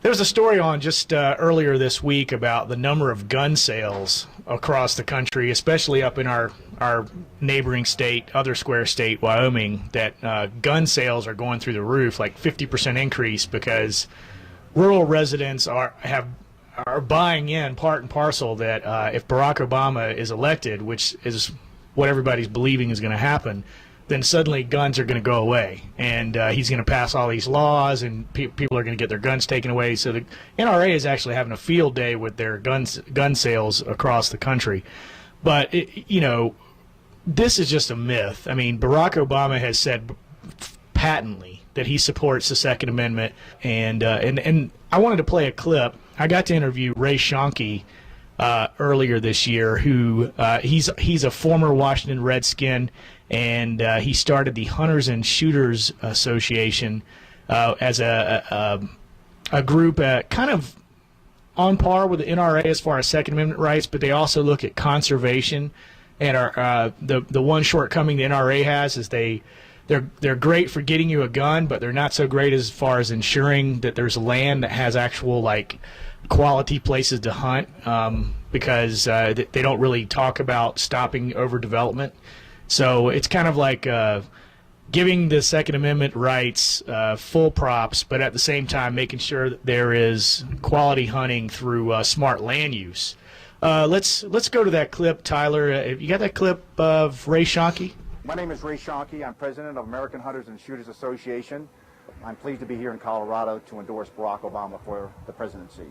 There was a story on just earlier this week about the number of gun sales across the country, especially up in our neighboring state, other square state, Wyoming, that gun sales are going through the roof, like 50% increase, because rural residents are buying in part and parcel that if Barack Obama is elected, which is what everybody's believing is going to happen, then suddenly guns are going to go away, and he's going to pass all these laws, and people are going to get their guns taken away. So the NRA is actually having a field day with their gun sales across the country. But this is just a myth. I mean, Barack Obama has said patently that he supports the Second Amendment, and I wanted to play a clip. I got to interview Ray Schoenke earlier this year, who he's a former Washington Redskin, and he started the Hunters and Shooters Association as a group kind of on par with the NRA as far as Second Amendment rights, but they also look at conservation. And the one shortcoming the NRA has is they're great for getting you a gun, but they're not so great as far as ensuring that there's land that has actual quality places to hunt, because they don't really talk about stopping overdevelopment. So it's kind of like giving the Second Amendment rights full props, but at the same time making sure that there is quality hunting through smart land use. Let's go to that clip, Tyler. You got that clip of Ray Schoenke? My name is Ray Schoenke. I'm president of American Hunters and Shooters Association. I'm pleased to be here in Colorado to endorse Barack Obama for the presidency.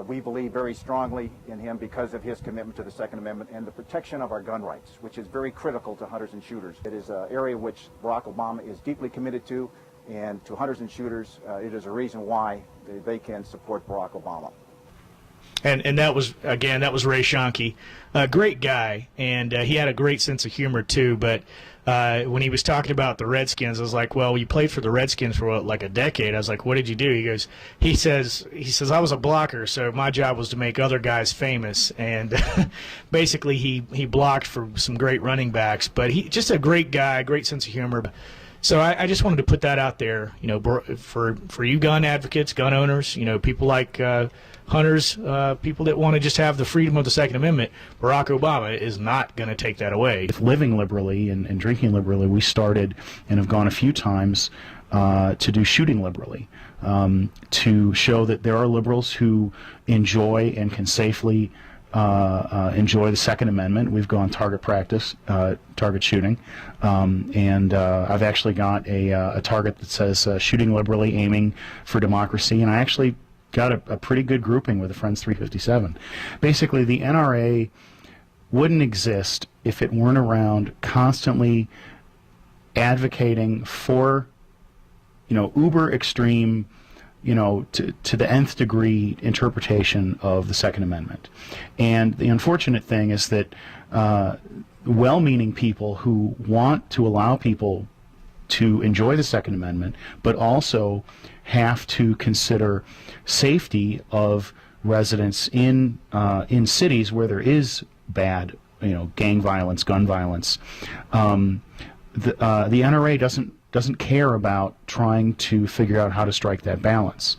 We believe very strongly in him because of his commitment to the Second Amendment and the protection of our gun rights, which is very critical to hunters and shooters. It is an area which Barack Obama is deeply committed to, and to hunters and shooters, it is a reason why they can support Barack Obama. And that was Ray Schoenke, a great guy, and he had a great sense of humor too. But when he was talking about the Redskins, I was like, "Well, you played for the Redskins for like a decade." I was like, "What did you do?" He says, "I was a blocker, so my job was to make other guys famous." And basically, he blocked for some great running backs. But he just a great guy, great sense of humor. So I just wanted to put that out there, for you gun advocates, gun owners, people like hunters, people that want to just have the freedom of the Second Amendment. Barack Obama is not going to take that away. Living liberally and drinking liberally, we started and have gone a few times to do shooting liberally, to show that there are liberals who enjoy and can safely enjoy the Second Amendment. We've gone target practice, target shooting, and I've actually got a target that says shooting liberally, aiming for democracy, and I actually got a pretty good grouping with the Friends 357. Basically, the NRA wouldn't exist if it weren't around constantly advocating for, uber extreme, to the nth degree interpretation of the Second Amendment. And the unfortunate thing is that well-meaning people who want to allow people to enjoy the Second Amendment, but also have to consider safety of residents in cities where there is bad, gang violence, gun violence. The NRA doesn't care about trying to figure out how to strike that balance.